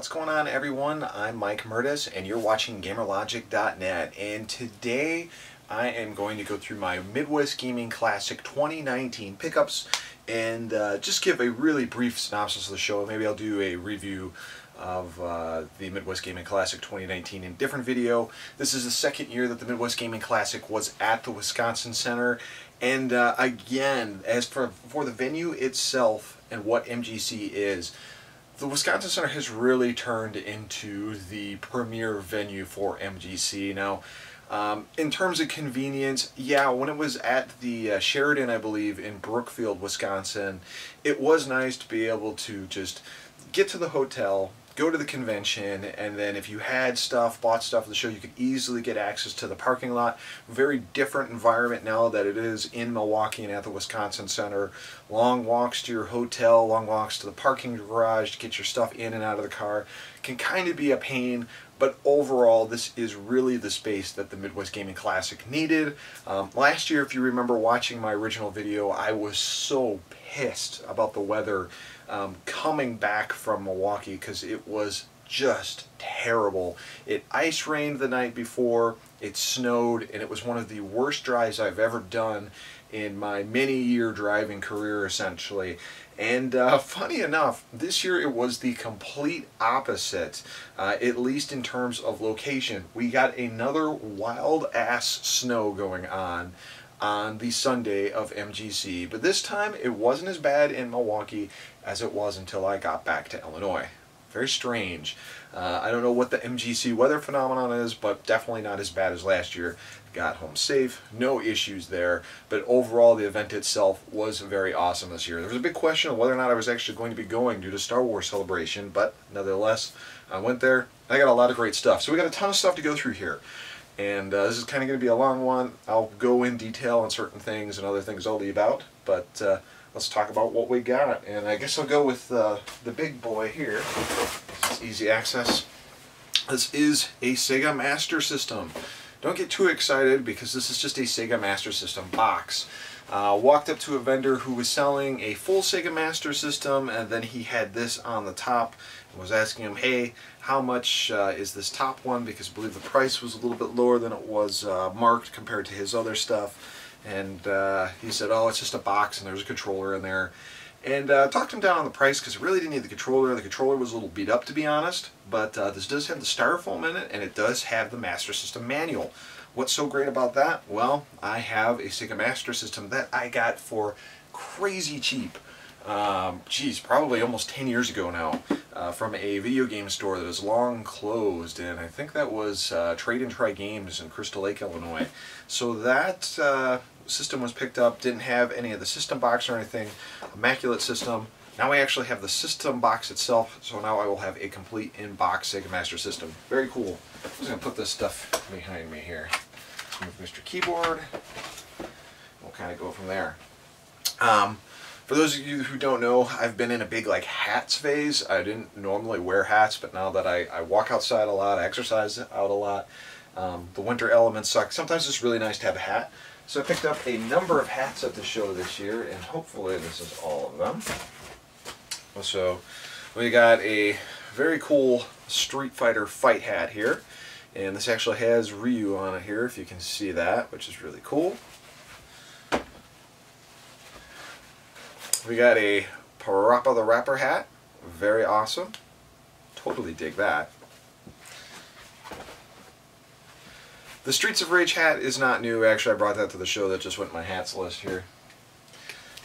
What's going on, everyone? I'm Mike Murtis and you're watching GamerLogic.net, and today I am going to go through my Midwest Gaming Classic 2019 pickups and just give a really brief synopsis of the show. Maybe I'll do a review of the Midwest Gaming Classic 2019 in a different video. This is the second year that the Midwest Gaming Classic was at the Wisconsin Center, and again, as for the venue itself and what MGC is, the Wisconsin Center has really turned into the premier venue for MGC. Now, in terms of convenience, yeah, when it was at the Sheridan, I believe, in Brookfield, Wisconsin, it was nice to be able to just get to the hotel, go to the convention, and then if you had stuff, bought stuff for the show, you could easily get access to the parking lot. Very different environment now that it is in Milwaukee and at the Wisconsin Center. Long walks to your hotel, long walks to the parking garage to get your stuff in and out of the car. Can kind of be a pain, but overall this is really the space that the Midwest Gaming Classic needed. Last year, if you remember watching my original video, I was so pissed about the weather coming back from Milwaukee because it was just terrible. It ice rained the night before, it snowed, and it was one of the worst drives I've ever done in my many-year driving career, essentially. And funny enough, this year it was the complete opposite, at least in terms of location. We got another wild-ass snow going on the Sunday of MGC, but this time it wasn't as bad in Milwaukee as it was until I got back to Illinois. Very strange. I don't know what the MGC weather phenomenon is, but definitely not as bad as last year. Got home safe, no issues there, but overall the event itself was very awesome this year. There was a big question of whether or not I was actually going to be going due to Star Wars Celebration, but nevertheless, I went there. I got a lot of great stuff. So we got a ton of stuff to go through here. And this is kind of going to be a long one. I'll go in detail on certain things and other things I'll leave out, but let's talk about what we got. And I guess I'll go with the big boy here. It's easy access. This is a Sega Master System. Don't get too excited because this is just a Sega Master System box. Walked up to a vendor who was selling a full Sega Master System, and then he had this on the top and was asking him, hey, how much is this top one, because I believe the price was a little bit lower than it was marked compared to his other stuff. And he said, oh, it's just a box and there's a controller in there. And talked him down on the price because I really didn't need the controller. The controller was a little beat up, to be honest, but this does have the styrofoam in it, and it does have the Master System manual. What's so great about that? Well, I have a Sega Master System that I got for crazy cheap. Geez, probably almost 10 years ago now, from a video game store that is long closed, and I think that was Trade and Try Games in Crystal Lake, Illinois. So that system was picked up, didn't have any of the system box or anything, immaculate system. Now I actually have the system box itself, so now I will have a complete in-box Sega Master System. Very cool. I'm just going to put this stuff behind me here. Move Mr. Keyboard. We'll kind of go from there. For those of you who don't know, I've been in a big hats phase. I didn't normally wear hats, but now that I walk outside a lot, I exercise out a lot, the winter elements suck. Sometimes it's really nice to have a hat. So I picked up a number of hats at the show this year, and hopefully this is all of them. So we got a very cool Street Fighter fight hat here, and this actually has Ryu on it here, if you can see that, which is really cool. We got a Parappa the Rapper hat, very awesome, totally dig that. The Streets of Rage hat is not new, actually I brought that to the show, that just went in my hats list here.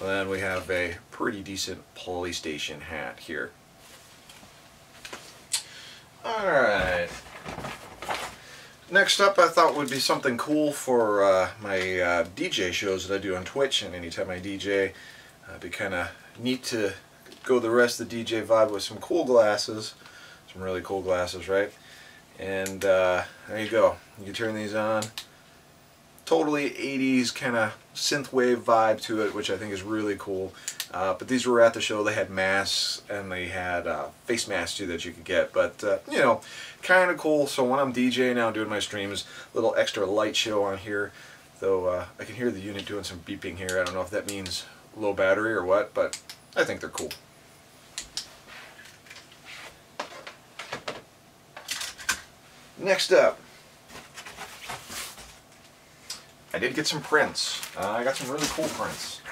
And then we have a pretty decent PlayStation hat here. Alright. Next up, I thought would be something cool for my DJ shows that I do on Twitch, and anytime I DJ, it'd be kind of neat to go the rest of the DJ vibe with some cool glasses. Some really cool glasses, right? And there you go. You can turn these on. Totally 80s kind of synthwave vibe to it, which I think is really cool. But these were at the show. They had masks, and they had face masks too that you could get. But you know, kind of cool. So when I'm DJing now, doing my streams, a little extra light show on here. Though I can hear the unit doing some beeping here. I don't know if that means low battery or what, but I think they're cool. Next up, I did get some prints. I got some really cool prints.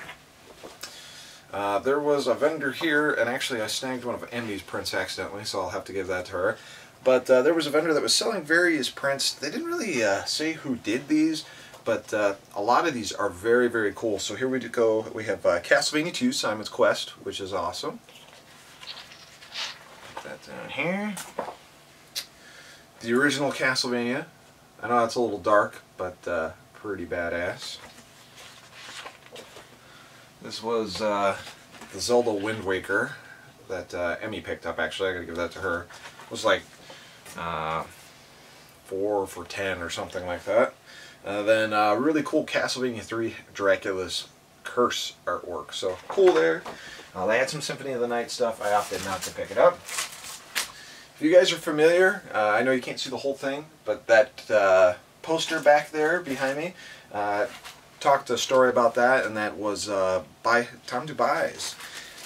There was a vendor here, and actually I snagged one of Emmy's prints accidentally, so I'll have to give that to her. But there was a vendor that was selling various prints. They didn't really say who did these, but a lot of these are very, very cool. So here we go. We have Castlevania 2, Simon's Quest, which is awesome. Put that down here. The original Castlevania. I know it's a little dark, but pretty badass. This was the Zelda Wind Waker that Emmy picked up. Actually, I gotta give that to her. It was like 4 for $10 or something like that. Then really cool Castlevania 3 Dracula's Curse artwork. So cool there. They had some Symphony of the Night stuff. I opted not to pick it up. If you guys are familiar, I know you can't see the whole thing, but that poster back there behind me talked a story about that, and that was by Tom Dubai's.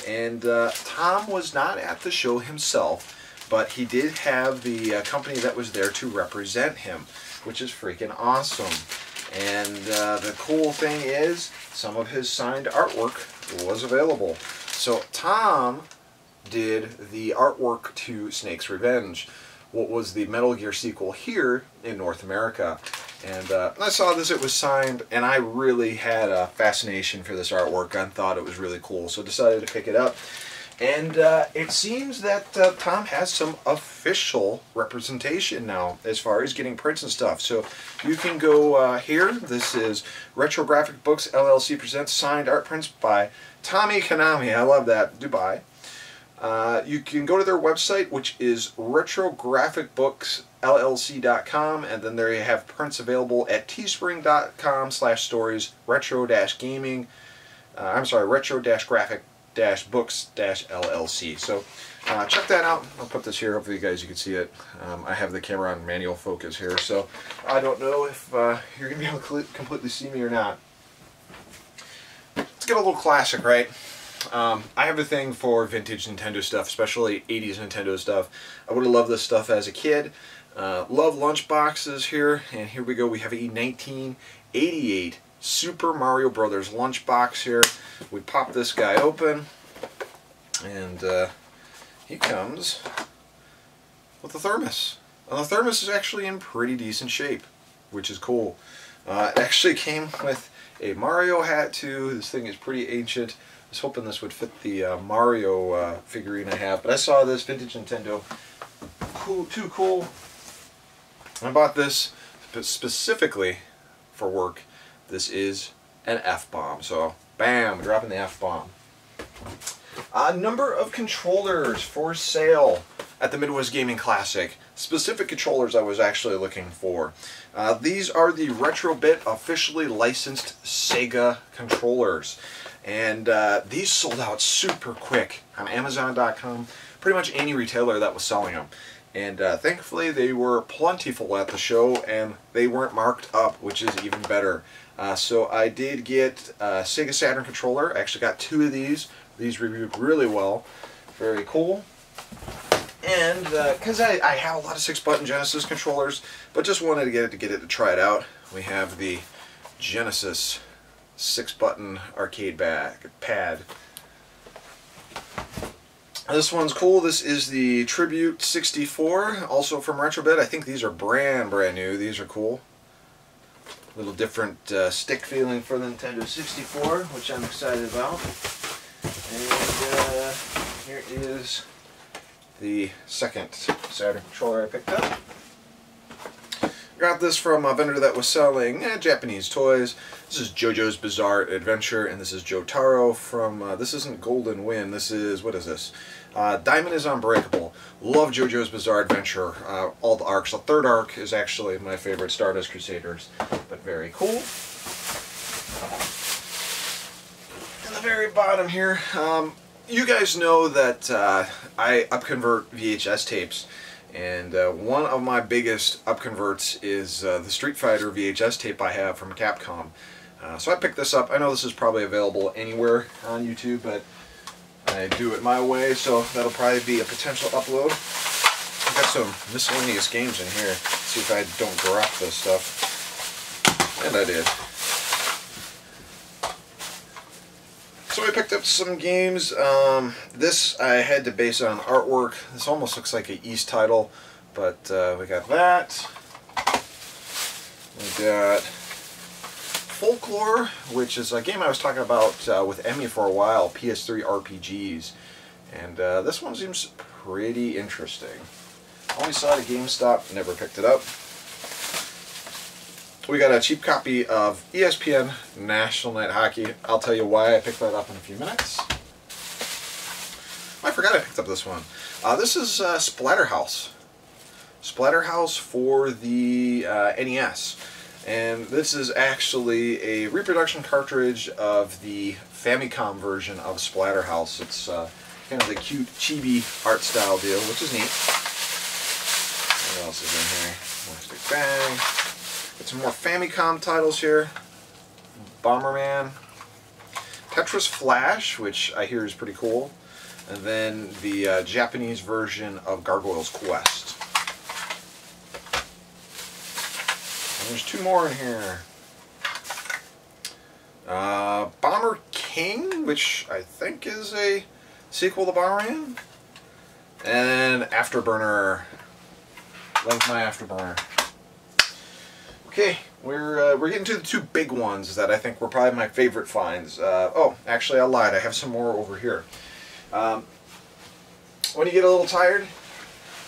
And Tom was not at the show himself, but he did have the company that was there to represent him, which is freaking awesome. And the cool thing is, some of his signed artwork was available. So Tom did the artwork to Snake's Revenge, what was the Metal Gear sequel here in North America. And I saw this, it was signed, and I really had a fascination for this artwork. I thought it was really cool, so decided to pick it up. And it seems that Tom has some official representation now as far as getting prints and stuff. So you can go here. This is Retro Graphic Books LLC presents signed art prints by Tommy Konami. I love that. Dubai. You can go to their website, which is retrographicbooksllc.com, and then there you have prints available at teespring.com/stories retro-gaming. retro-graphic-books-LLC. So check that out. I'll put this here. Hopefully you guys can see it. I have the camera on manual focus here, so I don't know if you're going to be able to completely see me or not. Let's get a little classic, right? I have a thing for vintage Nintendo stuff, especially 80s Nintendo stuff. I would have loved this stuff as a kid. Love lunch boxes here, and here we go. We have a 1988 Super Mario Brothers lunchbox here. We pop this guy open, and he comes with a thermos. And the thermos is actually in pretty decent shape, which is cool. It actually came with a Mario hat too. This thing is pretty ancient. I was hoping this would fit the Mario figurine I have, but I saw this vintage Nintendo. Cool, too cool. I bought this specifically for work. This is an F-bomb, so bam, dropping the F-bomb. A number of controllers for sale at the Midwest Gaming Classic. Specific controllers I was actually looking for. These are the Retrobit officially licensed Sega controllers. And these sold out super quick on Amazon.com. Pretty much any retailer that was selling them. And thankfully they were plentiful at the show, and they weren't marked up, which is even better. So I did get a Sega Saturn controller. I actually got 2 of these. These reviewed really well. Very cool. And because I have a lot of 6-button Genesis controllers, but just wanted to get it to try it out, we have the Genesis 6-button arcade pad. This one's cool. This is the Tribute 64, also from Retrobit. I think these are brand new. These are cool. A little different stick feeling for the Nintendo 64, which I'm excited about. And here is the second Saturn controller I picked up. Got this from a vendor that was selling Japanese toys. This is JoJo's Bizarre Adventure, and this is Jotaro from, this isn't Golden Wind, this is, what is this? Diamond is Unbreakable. Love JoJo's Bizarre Adventure, all the arcs. The third arc is actually my favorite, Stardust Crusaders, but very cool. And the very bottom here, you guys know that I upconvert VHS tapes. And one of my biggest upconverts is the Street Fighter VHS tape I have from Capcom. So I picked this up. I know this is probably available anywhere on YouTube, but I do it my way, so that'll probably be a potential upload. I've got some miscellaneous games in here. See if I don't drop this stuff. And I did. So I picked up some games. This I had to base it on artwork. This almost looks like an East title, but we got that. We got Folklore, which is a game I was talking about with Emmy for a while, PS3 RPGs. And this one seems pretty interesting. Only saw it at GameStop, never picked it up. We got a cheap copy of ESPN National Night Hockey. I'll tell you why I picked that up in a few minutes. I forgot I picked up this one. This is Splatterhouse. Splatterhouse for the NES. And this is actually a reproduction cartridge of the Famicom version of Splatterhouse. It's kind of the cute chibi art style deal, which is neat. What else is in here? Plastic bag. Got some more Famicom titles here. Bomberman. Tetris Flash, which I hear is pretty cool. And then the Japanese version of Gargoyle's Quest. And there's two more in here. Bomber King, which I think is a sequel to Bomberman. And Afterburner. Love my Afterburner. Okay, we're getting to the two big ones that I think were probably my favorite finds. Oh, actually I lied. I have some more over here. When you get a little tired,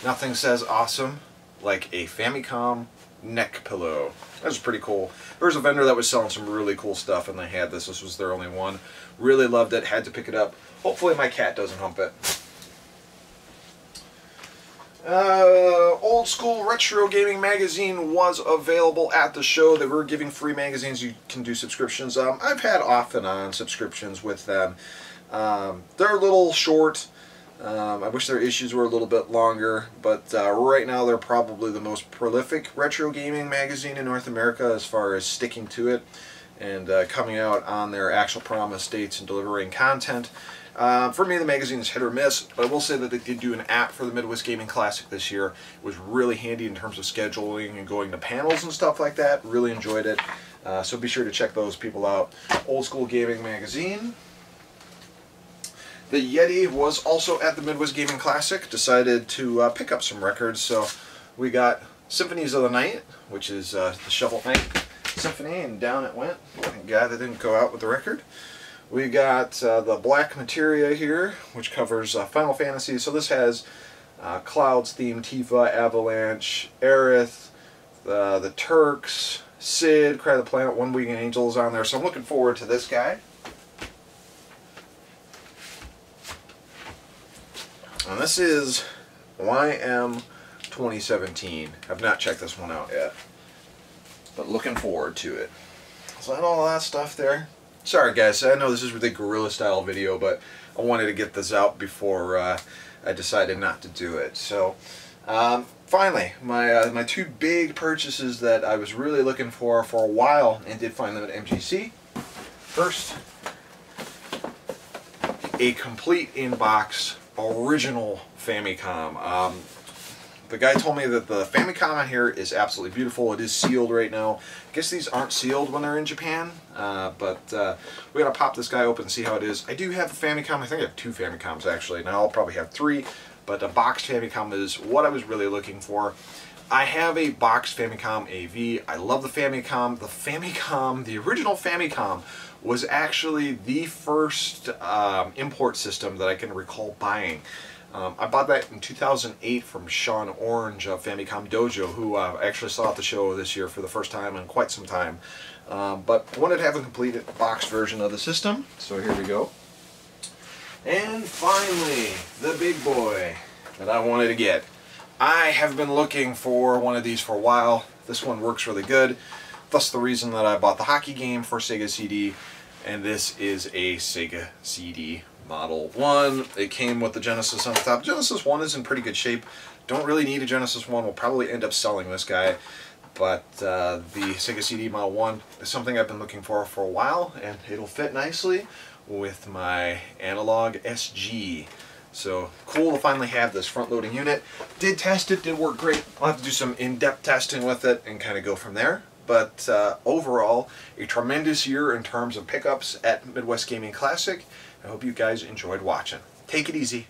nothing says awesome like a Famicom neck pillow. That was pretty cool. There was a vendor that was selling some really cool stuff and they had this. This was their only one. Really loved it. Had to pick it up. Hopefully my cat doesn't hump it. Old School Retro Gaming Magazine was available at the show. They were giving free magazines. You can do subscriptions. I've had off and on subscriptions with them. They're a little short. I wish their issues were a little bit longer, but right now they're probably the most prolific retro gaming magazine in North America as far as sticking to it and coming out on their actual promise dates and delivering content. For me, the magazine is hit or miss, but I will say that they did do an app for the Midwest Gaming Classic this year. It was really handy in terms of scheduling and going to panels and stuff like that. Really enjoyed it. So be sure to check those people out. Old School Gaming Magazine. The Yeti was also at the Midwest Gaming Classic. Decided to pick up some records. So we got Symphonies of the Night, which is the Shovel Knight Symphony, and down it went. Thank God they didn't go out with the record. We got the Black Materia here, which covers Final Fantasy. So this has Cloud's theme, Tifa, Avalanche, Aerith, the Turks, Sid, Cry of the Planet, One Winged Angel is on there. So I'm looking forward to this guy. And this is YM 2017. I've not checked this one out yet, but looking forward to it. So that all that stuff there. Sorry guys, I know this is the guerrilla style video, but I wanted to get this out before I decided not to do it. So finally, my two big purchases that I was really looking for a while and did find them at MGC. First, a complete in-box original Famicom. The guy told me that the Famicom on here is absolutely beautiful. It is sealed right now. I guess these aren't sealed when they're in Japan, but we gotta pop this guy open and see how it is. I do have a Famicom. I think I have two Famicoms actually. Now I'll probably have three, but a boxed Famicom is what I was really looking for. I have a boxed Famicom AV. I love the Famicom. The original Famicom was actually the first import system that I can recall buying. I bought that in 2008 from Sean Orange of Famicom Dojo, who I actually saw at the show this year for the first time in quite some time. But I wanted to have a complete boxed version of the system, so here we go. And finally, the big boy that I wanted to get. I have been looking for one of these for a while. This one works really good. Thus the reason that I bought the hockey game for Sega CD, and this is a Sega CD Model 1. It came with the Genesis on the top. Genesis 1 is in pretty good shape. Don't really need a Genesis 1. We'll probably end up selling this guy. But the Sega CD Model 1 is something I've been looking for a while, and it'll fit nicely with my Analog SG. So cool to finally have this front-loading unit. Did test it, did work great. I'll have to do some in-depth testing with it and kind of go from there. But overall, a tremendous year in terms of pickups at Midwest Gaming Classic. I hope you guys enjoyed watching. Take it easy.